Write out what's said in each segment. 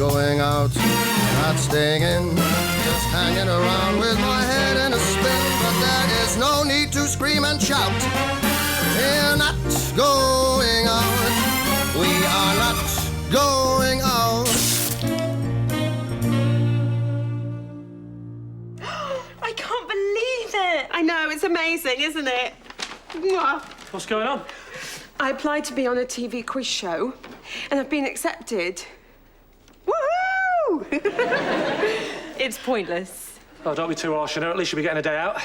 going out, not staying in, just hanging around with my head in a spin. But there is no need to scream and shout. We're not going out. We are not going out. I can't believe it. I know, it's amazing, isn't it? Mwah. What's going on? I applied to be on a TV quiz show, and I've been accepted. Woohoo! It's pointless. Oh, don't be too harsh, you know. At least you'll be getting a day out.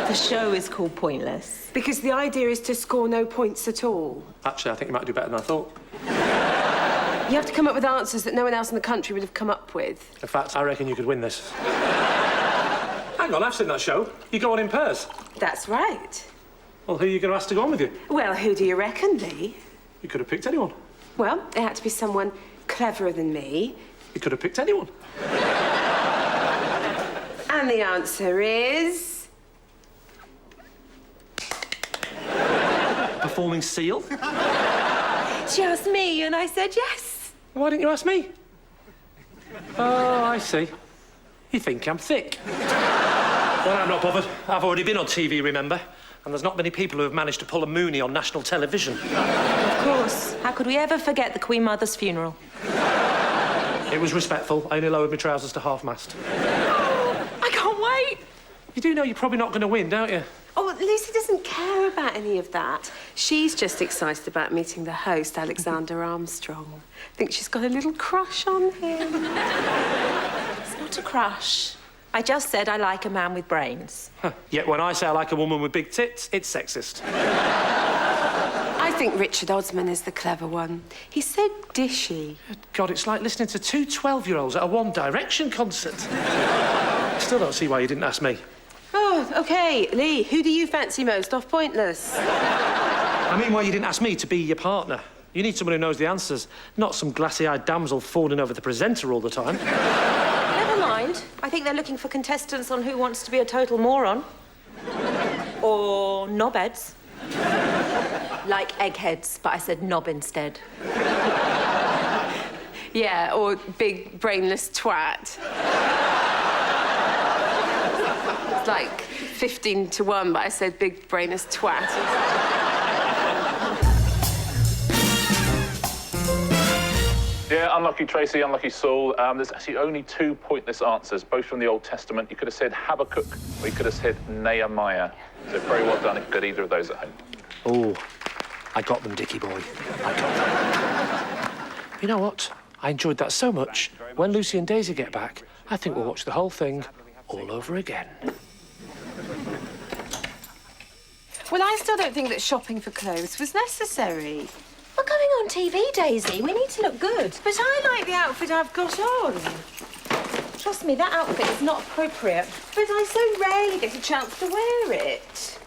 The show is called Pointless. Because the idea is to score no points at all. Actually, I think you might do better than I thought. You have to come up with answers that no one else in the country would have come up with. In fact, I reckon you could win this. Hang on, I've seen that show. You go on in pairs. That's right. Well, who are you going to ask to go on with you? Well, who do you reckon, Lee? You could have picked anyone. Well, it had to be someone cleverer than me. You could have picked anyone. And the answer is... Performing Seal? She asked me, and I said yes. Why didn't you ask me? Oh, I see. You think I'm thick. Well, I'm not bothered. I've already been on TV, remember? And there's not many people who have managed to pull a Mooney on national television. Of course. How could we ever forget the Queen Mother's funeral? It was respectful. I only lowered my trousers to half-mast. I can't wait. You do know you're probably not going to win, don't you? Oh, Lucy doesn't care about any of that. She's just excited about meeting the host, Alexander Armstrong. Thinks she's got a little crush on him. It's not a crush. I just said I like a man with brains. Yet when I say I like a woman with big tits, it's sexist. I think Richard Osman is the clever one. He's so dishy. God, it's like listening to two 12-year-olds at a One Direction concert. Still don't see why you didn't ask me. Oh, OK. Lee, who do you fancy most off Pointless? I mean, why you didn't ask me to be your partner. You need someone who knows the answers, not some glassy-eyed damsel fawning over the presenter all the time. Never mind. I think they're looking for contestants on Who Wants to Be a Total Moron. Or knobheads. Like eggheads, but I said knob instead. Yeah, or big brainless twat. It's like 15 to 1, but I said big brainless twat. Yeah, unlucky Tracy, unlucky Saul. There's actually only 2 pointless answers, both from the Old Testament. You could have said Habakkuk, or you could have said Nehemiah. So very well done if you got either of those at home. Oh, I got them, Dickie boy. I got them. You know what? I enjoyed that so much. When Lucy and Daisy get back, I think we'll watch the whole thing all over again. Well, I still don't think that shopping for clothes was necessary. We're going on TV, Daisy. We need to look good. But I like the outfit I've got on. Trust me, that outfit is not appropriate. But I so rarely get a chance to wear it.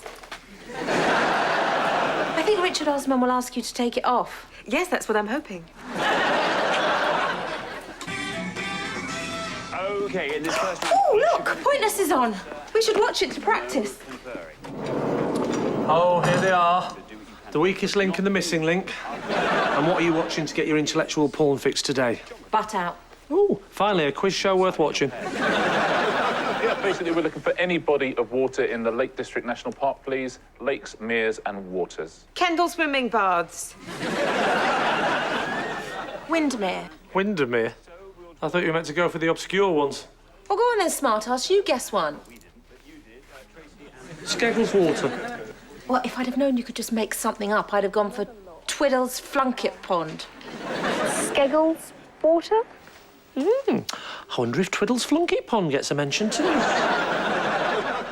I think Richard Osman will ask you to take it off. Yes, that's what I'm hoping. OK, in this first... Oh, look! Pointless is on. We should watch it to practice. Oh, here they are. The weakest link and the missing link. And what are you watching to get your intellectual porn fix today? Butt out. Ooh, finally a quiz show worth watching. Yeah, basically we're looking for any body of water in the Lake District National Park, please. Lakes, meres and waters. Kendall swimming baths. Windermere. Windermere? I thought you were meant to go for the obscure ones. Well, go on then, smartass. You guess one. Skeggles Water. Well, if I'd have known you could just make something up, I'd have gone for Twiddle's Flunkit Pond. Skeggles Water? I wonder if Twiddle's Flunkit Pond gets a mention too.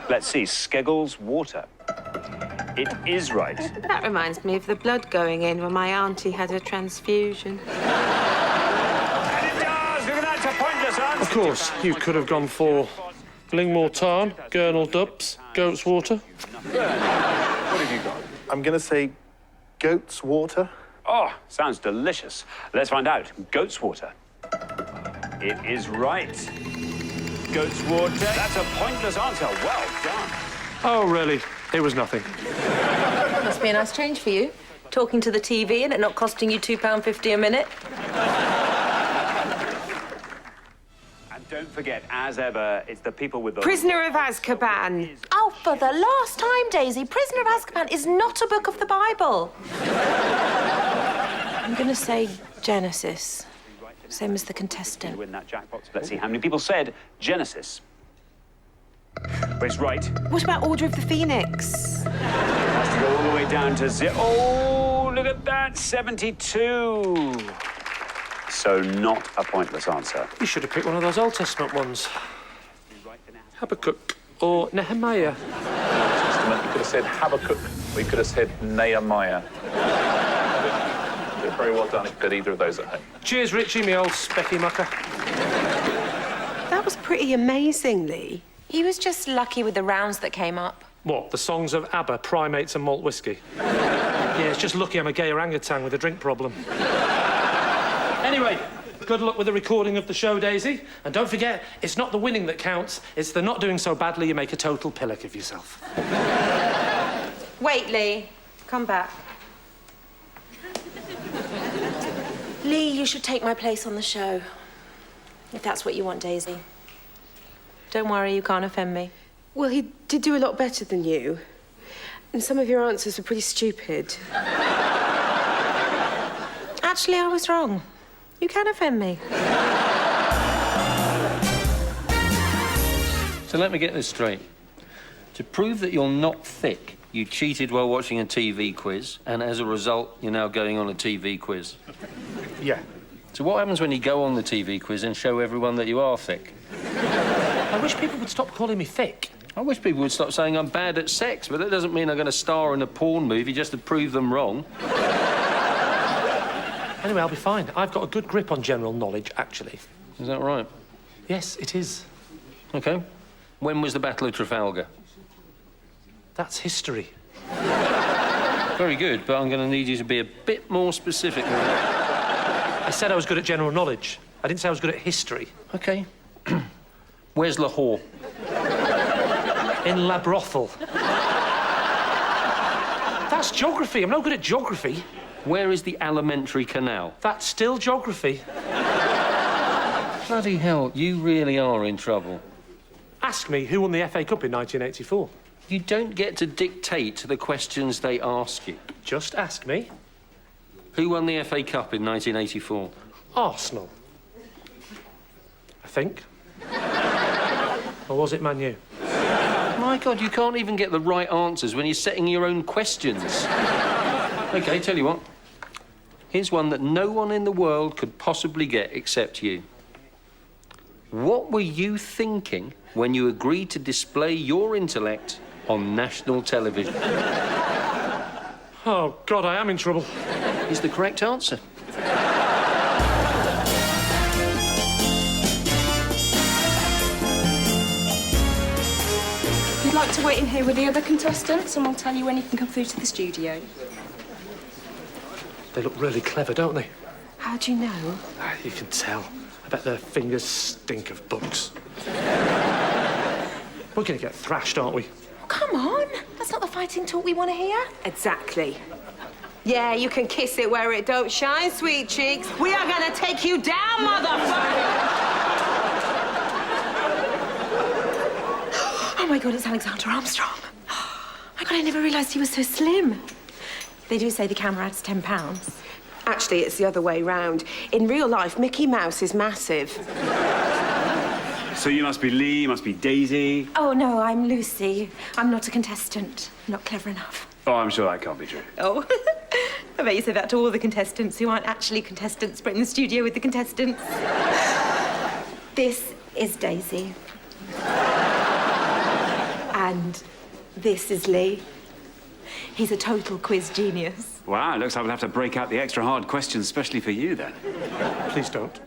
Let's see, Skeggles Water. It is right. That reminds me of the blood going in when my auntie had a transfusion. And it does! Look at that, it's a pointless answer. Of course, you could have gone for Lingmore Tarn, Gurnall Dubs, Goat's Water. What have you got? I'm going to say goat's water. Oh, sounds delicious. Let's find out. Goat's water. It is right. Goat's water. That's a pointless answer. Well done. Oh, really? It was nothing. Must be a nice change for you. Talking to the TV and it not costing you £2.50 a minute. Don't forget, as ever, it's the people with the... Prisoner of Azkaban. Oh, for the last time, Daisy, Prisoner of Azkaban is not a book of the Bible. I'm going to say Genesis. Same as the contestant. To win that jackpot. Let's see how many people said Genesis. But it's right. What about Order of the Phoenix? Has to go all the way down to zero. Oh, look at that, 72. So not a pointless answer. You should have picked one of those Old Testament ones. Habakkuk or Nehemiah. Testament, you could have said Habakkuk, or you could have said Nehemiah. Very well done if you got either of those at home. Cheers, Richie, me old specky mucker. That was pretty amazing, Lee. He was just lucky with the rounds that came up. What, the songs of ABBA, Primates and Malt Whiskey? Yeah, it's just lucky I'm a gay orangutan with a drink problem. Anyway, good luck with the recording of the show, Daisy. And don't forget, it's not the winning that counts, it's the not doing so badly you make a total pillock of yourself. Wait, Lee. Come back. Lee, you should take my place on the show. If that's what you want, Daisy. Don't worry, you can't offend me. Well, he did do a lot better than you. And some of your answers were pretty stupid. Actually, I was wrong. You can offend me. So let me get this straight. To prove that you're not thick, you cheated while watching a TV quiz, and as a result, you're now going on a TV quiz. Yeah. So what happens when you go on the TV quiz and show everyone that you are thick? I wish people would stop calling me thick. I wish people would stop saying I'm bad at sex, but that doesn't mean I'm going to star in a porn movie just to prove them wrong. Anyway, I'll be fine. I've got a good grip on general knowledge, actually. Is that right? Yes, it is. OK. When was the Battle of Trafalgar? That's history. Very good, but I'm going to need you to be a bit more specific than that. I said I was good at general knowledge. I didn't say I was good at history. OK. Where's Lahore? In La Brothel. That's geography. I'm no good at geography. Where is the alimentary canal? That's still geography. Bloody hell, you really are in trouble. Ask me who won the FA Cup in 1984. You don't get to dictate the questions they ask you. Just ask me. Who won the FA Cup in 1984? Arsenal. I think. Or was it Man U? My God, you can't even get the right answers when you're setting your own questions. OK, tell you what. Here's one that no one in the world could possibly get except you. What were you thinking when you agreed to display your intellect on national television? Oh, God, I am in trouble. Is the correct answer. You'd like to wait in here with the other contestants and we'll tell you when you can come through to the studio. They look really clever, don't they? How do you know? You can tell. I bet their fingers stink of books. We're going to get thrashed, aren't we? Come on. That's not the fighting talk we want to hear. Exactly. Yeah, you can kiss it where it don't shine, sweet cheeks. We are going to take you down, motherfucker! Oh, my God, it's Alexander Armstrong. Oh, my God, I never realised he was so slim. They do say the camera adds 10 pounds. Actually, it's the other way round. In real life, Mickey Mouse is massive. So you must be Lee, you must be Daisy. Oh, no, I'm Lucy. I'm not a contestant. Not clever enough. Oh, I'm sure that can't be true. Oh, I bet you say that to all the contestants who aren't actually contestants, but in the studio with the contestants. This is Daisy. And this is Lee. He's a total quiz genius. Wow, looks like we'll have to break out the extra hard questions, especially for you, then. Please don't.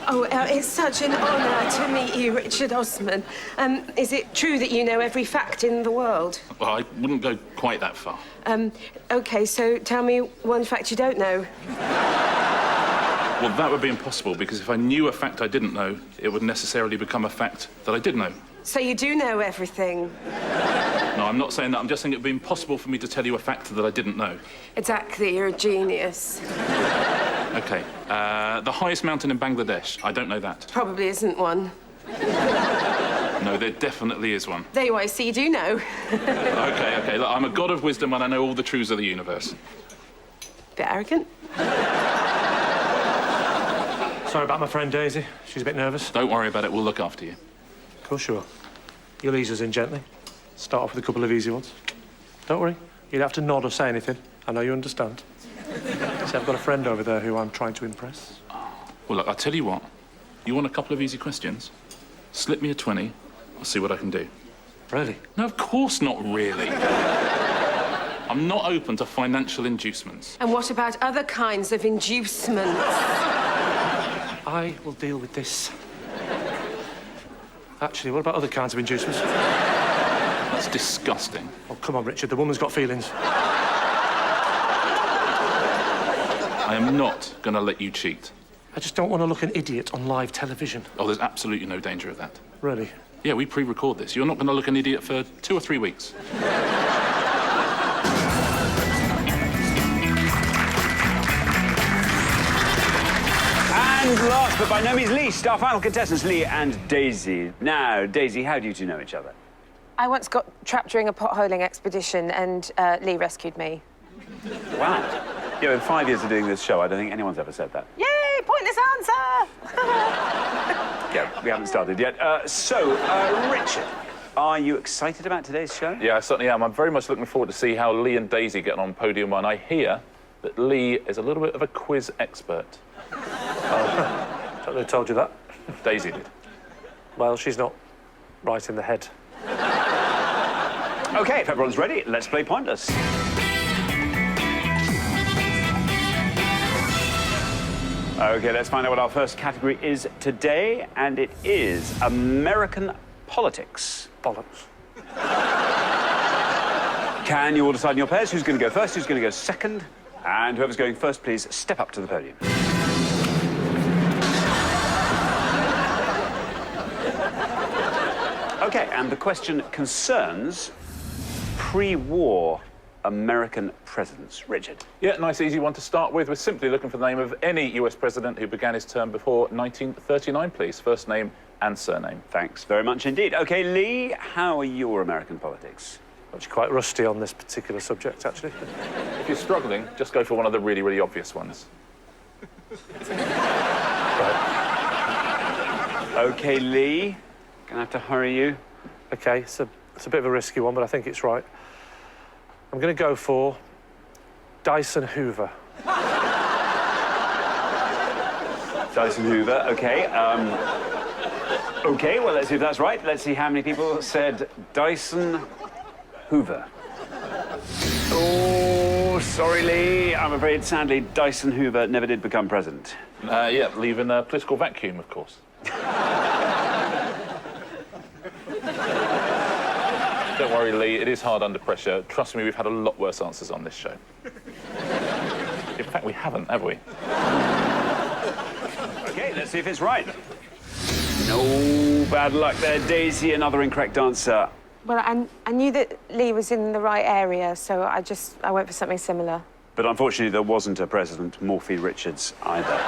Oh, it's such an honour to meet you, Richard Osman. Is it true that you know every fact in the world? Well, I wouldn't go quite that far. OK, so tell me one fact you don't know. Well, that would be impossible, because if I knew a fact I didn't know, it would necessarily become a fact that I did know. So you do know everything? No, I'm not saying that. I'm just saying it would be impossible for me to tell you a fact that I didn't know. Exactly, you're a genius. OK. The highest mountain in Bangladesh. I don't know that. Probably isn't one. No, there definitely is one. There you are, so you do know. OK. Look, I'm a god of wisdom and I know all the truths of the universe. Bit arrogant. Sorry about my friend Daisy. She's a bit nervous. Don't worry about it. We'll look after you. Of course you will. You'll ease us in gently. Start off with a couple of easy ones. Don't worry. You don't have to nod or say anything. I know you understand. See, I've got a friend over there who I'm trying to impress. Well, look, I'll tell you what. You want a couple of easy questions? Slip me a 20. I'll see what I can do. Really? No, of course not really. I'm not open to financial inducements. And what about other kinds of inducements? I will deal with this. Actually, what about other kinds of inducements? That's disgusting. Oh, come on, Richard. The woman's got feelings. I am not going to let you cheat. I just don't want to look an idiot on live television. Oh, there's absolutely no danger of that. Really? Yeah, we pre-record this. You're not going to look an idiot for 2 or 3 weeks. And last, but by no means least, our final contestants, Lee and Daisy. Now, Daisy, how do you two know each other? I once got trapped during a potholing expedition and Lee rescued me. Wow. You know, in 5 years of doing this show, I don't think anyone's ever said that. Yay, pointless answer! Yeah, we haven't started yet. Richard, are you excited about today's show? Yeah, I certainly am. I'm very much looking forward to see how Lee and Daisy get on podium 1. I hear that Lee is a little bit of a quiz expert. Don't know who told you that. Daisy did. Well, she's not right in the head. OK, if everyone's ready, let's play Pointless. OK, let's find out what our first category is today, and it is American politics. Bollocks. Can you all decide in your pairs who's going to go first, who's going to go second? And whoever's going first, please step up to the podium. OK, and the question concerns pre-war American presidents. Richard. Yeah, nice, easy one to start with. We're simply looking for the name of any US president who began his term before 1939, please. First name and surname. Thanks very much indeed. OK, Lee, how are your American politics? Actually, quite rusty on this particular subject, actually. If you're struggling, just go for one of the really, really obvious ones. Right. OK, Lee, gonna have to hurry you. OK, it's a bit of a risky one, but I think it's right. I'm going to go for Dyson Hoover. Dyson Hoover, OK. OK, well, let's see if that's right. Let's see how many people said Dyson Hoover. Oh, sorry, Lee. I'm afraid, sadly, Dyson Hoover never did become president. Yeah, leaving a political vacuum, of course. Don't worry, Lee, it is hard under pressure. Trust me, we've had a lot worse answers on this show. In fact, we haven't, have we? OK, let's see if it's right. No bad luck there, Daisy. Another incorrect answer. Well, I knew that Lee was in the right area, so I went for something similar. But unfortunately, there wasn't a President Morphy Richards either.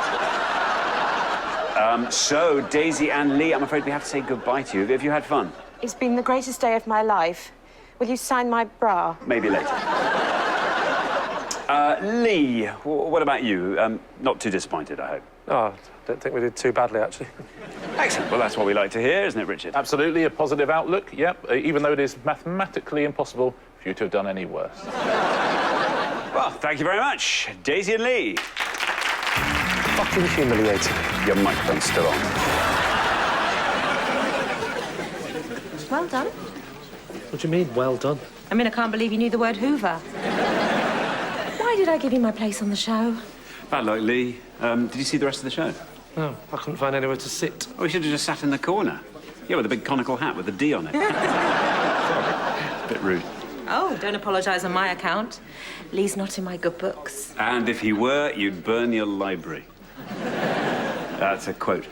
So, Daisy and Lee, I'm afraid we have to say goodbye to you. Have you had fun? It's been the greatest day of my life. Will you sign my bra? Maybe later. Lee, what about you? Not too disappointed, I hope. Oh, I don't think we did too badly, actually. Excellent. Well, that's what we like to hear, isn't it, Richard? Absolutely, a positive outlook, yep. Even though it is mathematically impossible for you to have done any worse. Well, thank you very much, Daisy and Lee. Fucking humiliating. Your microphone's still on. Well done. What do you mean, well done? I mean, I can't believe you knew the word Hoover. Why did I give you my place on the show? Bad luck, Lee. Did you see the rest of the show? No, I couldn't find anywhere to sit. Oh, we should have just sat in the corner. Yeah, with a big conical hat with a D on it. Sorry. A bit rude. Oh, don't apologise on my account. Lee's not in my good books. And if he were, you'd burn your library. That's a quote.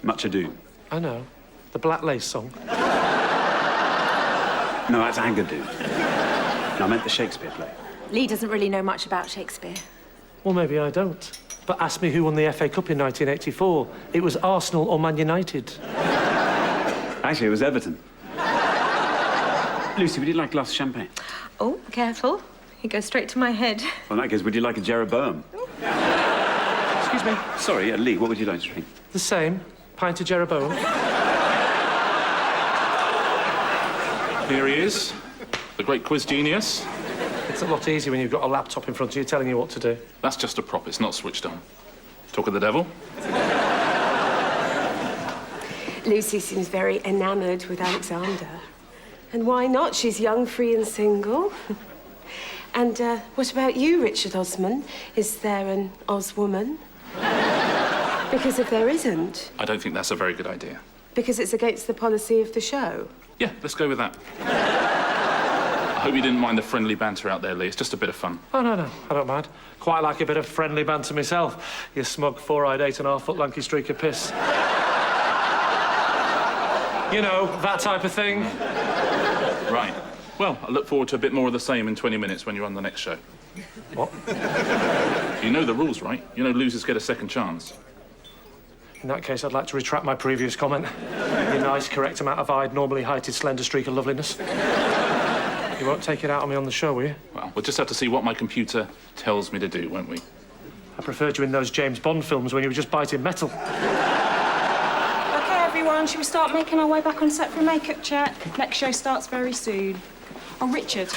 Much ado. I know. The Black Lace song. No, that's Agadoo. No, I meant the Shakespeare play. Lee doesn't really know much about Shakespeare. Well, maybe I don't. But ask me who won the FA Cup in 1984. It was Arsenal or Man United. Actually, it was Everton. Lucy, would you like a glass of champagne? Oh, careful. You go straight to my head. Well, in that case, would you like a Jeroboam? Excuse me? Sorry, Lee, what would you like to drink? The same. Pint of Jeroboam. Here he is, the great quiz genius. It's a lot easier when you've got a laptop in front of you telling you what to do. That's just a prop, it's not switched on. Talk of the devil. Lucy seems very enamoured with Alexander. And why not? She's young, free and single. And what about you, Richard Osman? Is there an Oswoman? Because if there isn't... I don't think that's a very good idea. Because it's against the policy of the show. Yeah, let's go with that. I hope you didn't mind the friendly banter out there, Lee. It's just a bit of fun. Oh, no, I don't mind. Quite like a bit of friendly banter myself. You smug, four-eyed, 8.5-foot lanky streak of piss. You know, that type of thing. Right. Well, I look forward to a bit more of the same in 20 minutes when you're on the next show. What? You know the rules, right? You know losers get a second chance. In that case, I'd like to retract my previous comment. Your nice, correct amount of eyed, normally heighted, slender streak of loveliness. You won't take it out on me on the show, will you? Well, we'll just have to see what my computer tells me to do, won't we? I preferred you in those James Bond films when you were just biting metal. OK, everyone, shall we start making our way back on set for a makeup check? Next show starts very soon. Oh, Richard,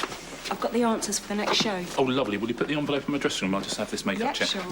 I've got the answers for the next show. Oh, lovely. Will you put the envelope in my dressing room? I'll just have this makeup check. Sure.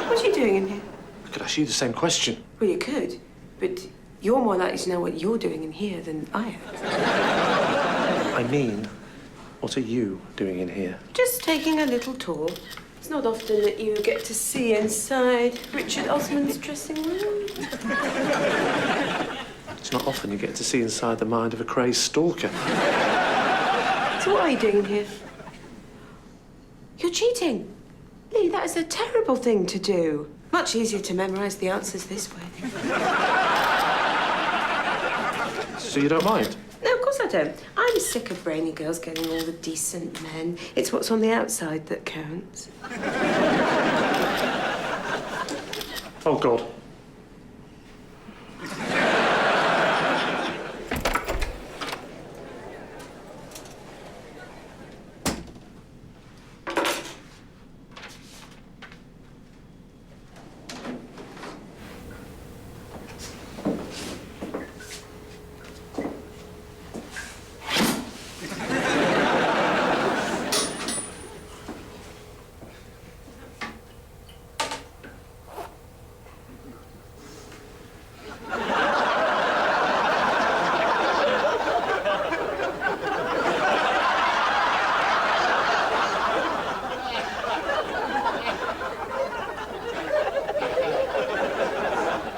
What are you doing in here? I could ask you the same question. Well, you could, but you're more likely to know what you're doing in here than I am. I mean, what are you doing in here? Just taking a little tour. It's not often that you get to see inside Richard Osman's dressing room. It's not often you get to see inside the mind of a crazed stalker. So what are you doing in here? You're cheating. Lee, that is a terrible thing to do. Much easier to memorise the answers this way. So you don't mind? No, of course I don't. I'm sick of brainy girls getting all the decent men. It's what's on the outside that counts. Oh, God.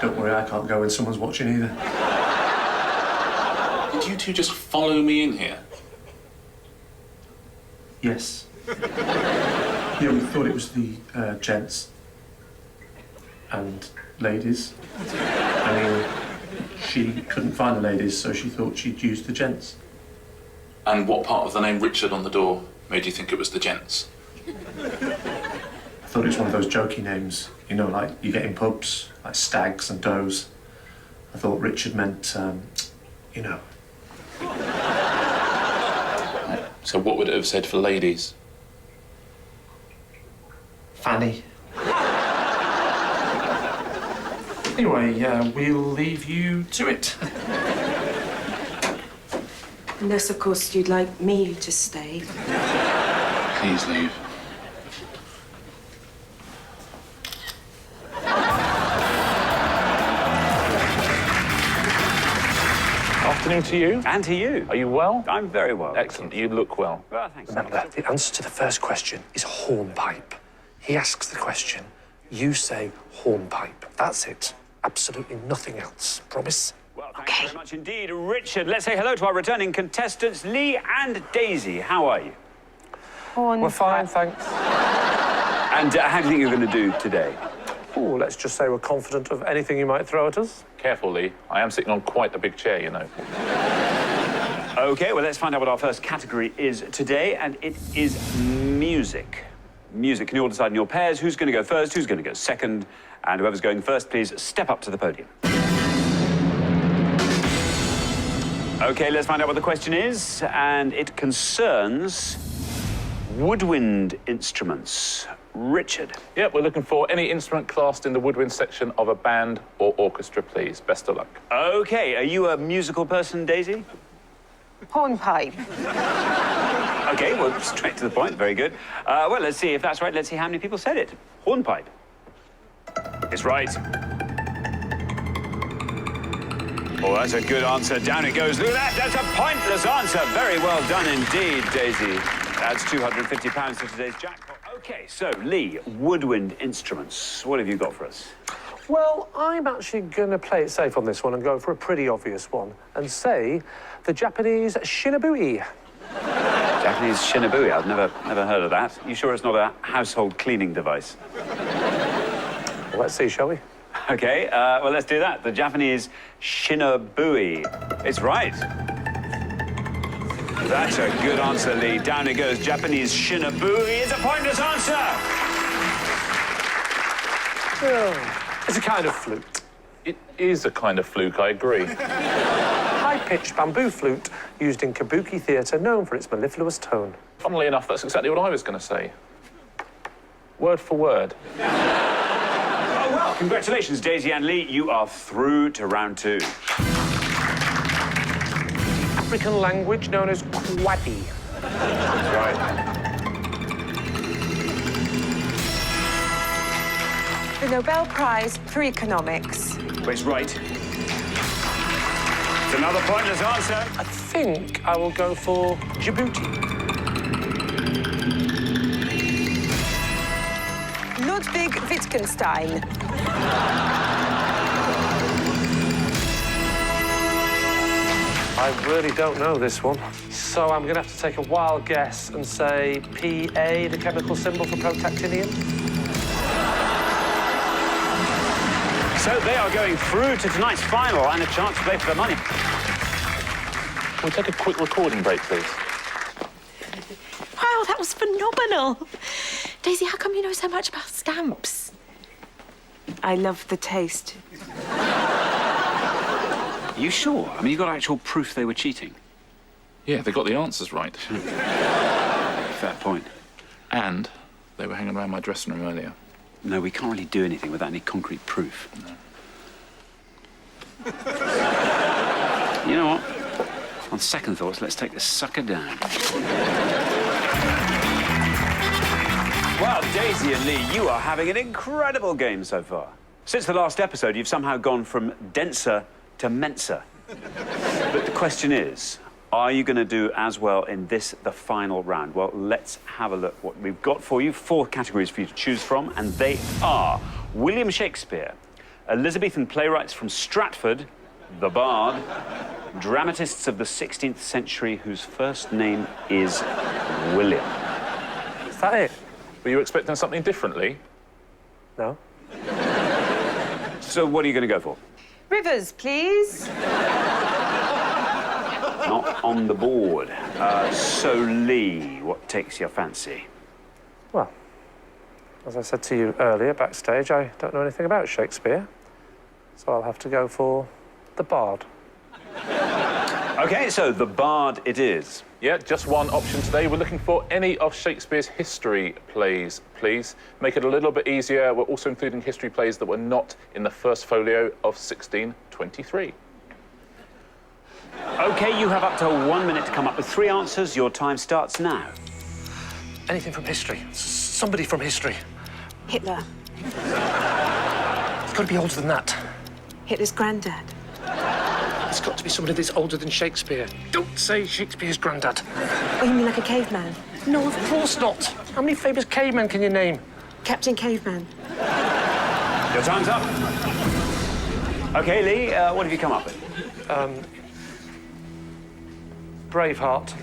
Don't worry, I can't go when someone's watching either. Did you two just follow me in here? Yes. Yeah, we thought it was the gents and ladies. I mean, she couldn't find the ladies, so she thought she'd use the gents. And what part of the name Richard on the door made you think it was the gents? I thought it was one of those jokey names, you know, like you get in pubs, like stags and does. I thought Richard meant, you know. So what would it have said for ladies? Fanny. Anyway, we'll leave you to it. Unless, of course, you'd like me to stay. Please leave. Afternoon to you. And to you. Are you well? I'm very well. Excellent. You look well. Well, thanks. Remember, the answer to the first question is hornpipe. He asks the question, you say hornpipe. That's it. Absolutely nothing else. Promise? Well, thanks very much indeed, Richard. Let's say hello to our returning contestants, Lee and Daisy. How are you? We're fine, thanks. And how do you think you're going to do today? Ooh, let's just say we're confident of anything you might throw at us. Careful, Lee. I am sitting on quite a big chair, you know. OK, well, let's find out what our first category is today, and it is music. Music. Can you all decide in your pairs who's going to go first, who's going to go second, and whoever's going first, please step up to the podium. OK, let's find out what the question is, and it concerns woodwind instruments. Richard. Yep, we're looking for any instrument classed in the woodwind section of a band or orchestra, please. Best of luck. OK, are you a musical person, Daisy? Hornpipe. OK, well, straight to the point. Very good. Well, let's see if that's right. Let's see how many people said it. Hornpipe. It's right. Oh, that's a good answer. Down it goes. Look at that. That's a pointless answer. Very well done indeed, Daisy. That's £250 to today's jackpot. OK, so, Lee, woodwind instruments. What have you got for us? Well, I'm actually going to play it safe on this one and go for a pretty obvious one and say the Japanese shinabui. Japanese shinabui. I've never heard of that. You sure it's not a household cleaning device? Well, let's see, shall we? OK, well, let's do that. The Japanese shinabui. It's right. That's a good answer, Lee. Down it goes. Japanese shinabui is a pointless answer. Oh, it's a kind of flute. It is a kind of fluke, I agree. High-pitched bamboo flute used in kabuki theatre, known for its mellifluous tone. Funnily enough, that's exactly what I was going to say. Word for word. Oh, well, congratulations, Daisy and Lee. You are through to round 2. African language known as Kwadi. That's right. The Nobel Prize for Economics. It's right. It's another pointless answer. I think I will go for Djibouti. Ludwig Wittgenstein. I really don't know this one, so I'm going to have to take a wild guess and say PA, the chemical symbol for protactinium. So they are going through to tonight's final and a chance to play for the money. We'll take a quick recording break, please. Wow, that was phenomenal. Daisy, how come you know so much about stamps? I love the taste. You sure? I mean, you got actual proof they were cheating? Yeah, they got the answers right. Fair point. And they were hanging around my dressing room earlier. No, we can't really do anything without any concrete proof. No. You know what? On second thoughts, let's take this sucker down. Well, Daisy and Lee, you are having an incredible game so far. Since the last episode, you've somehow gone from denser to Mensa. But the question is, are you going to do as well in this, the final round? Well, let's have a look what we've got for you. 4 categories for you to choose from, and they are William Shakespeare, Elizabethan playwrights from Stratford, the Bard, dramatists of the 16th century whose first name is William. Is that it? Were you expecting something differently? No. So what are you going to go for? Rivers, please. Not on the board. So, Lee, what takes your fancy? Well, as I said to you earlier backstage, I don't know anything about Shakespeare, so I'll have to go for the Bard. OK, so the Bard it is. Yeah, just one option today. We're looking for any of Shakespeare's history plays, please. Make it a little bit easier. We're also including history plays that were not in the first folio of 1623. OK, you have up to 1 minute to come up with 3 answers. Your time starts now. Anything from history. Somebody from history. Hitler. It's got to be older than that. Hitler's granddad. It's got to be somebody that's older than Shakespeare. Don't say Shakespeare's granddad. Oh, you mean like a caveman? No, of course not. How many famous cavemen can you name? Captain Caveman. Your time's up. OK, Lee, what have you come up with? Braveheart.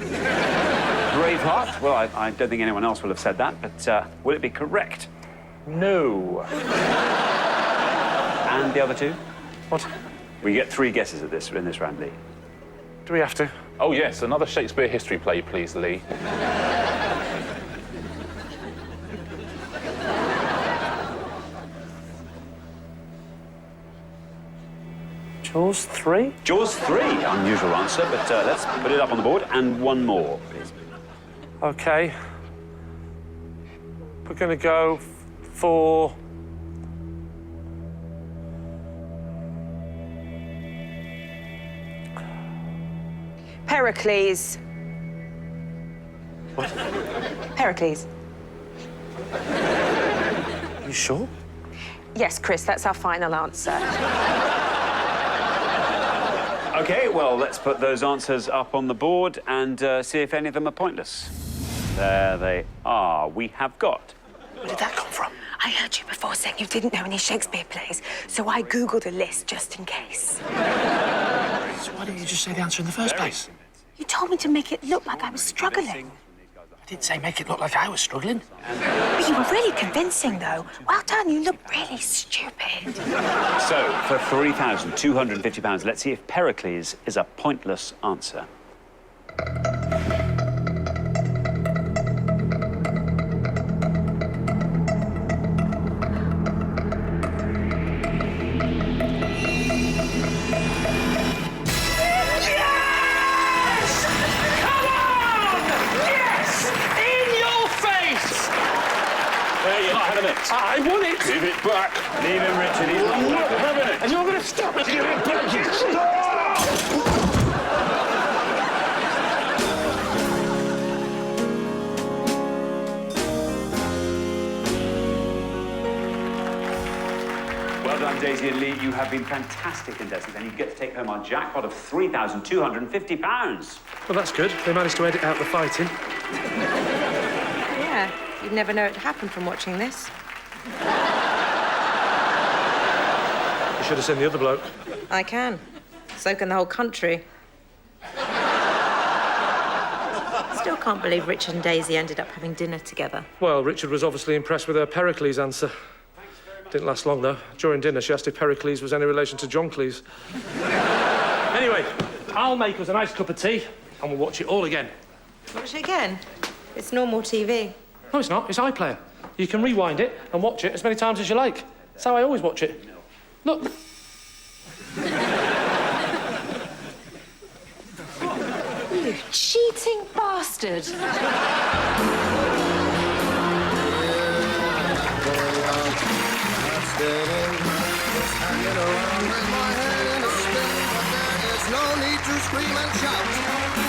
Braveheart? Well, I don't think anyone else will have said that, but will it be correct? No. And the other two? What? We get 3 guesses at this in this round, Lee. Do we have to? Oh, yes, another Shakespeare history play, please, Lee. Jaws 3? Jaws 3, unusual answer, but let's put it up on the board. And one more, please. OK. We're going to go for... Pericles. What? Pericles. You sure? Yes, Chris, that's our final answer. OK, well, let's put those answers up on the board and see if any of them are pointless. There they are. We have got... Where did that come from? I heard you before saying you didn't know any Shakespeare plays, so I Googled a list just in case. So why didn't you just say the answer in the first place? You told me to make it look like I was struggling. I didn't say make it look like I was struggling. But you were really convincing, though. Well done, you look really stupid. So, for £3,250, let's see if Pericles is a pointless answer. I won it! Give it back. Leave him, Richard. He's not having it. And you're going to stop me! Give it back! Well done, Daisy and Lee. You have been fantastic contestants, and you get to take home our jackpot of £3,250. Well, that's good. They managed to edit out the fighting. Yeah, you'd never know it happened from watching this. You should have seen the other bloke. I can. So can the whole country. Still can't believe Richard and Daisy ended up having dinner together. Well, Richard was obviously impressed with her Pericles answer. Didn't last long, though. During dinner, she asked if Pericles was any relation to John Cleese. Anyway, I'll make us a nice cup of tea, and we'll watch it all again. Watch it again? It's normal TV. No, it's not. It's iPlayer. You can rewind it and watch it as many times as you like. That's how I always watch it. Look. You cheating bastard. Hanging around with my head in a spin, but there is no need to scream and shout.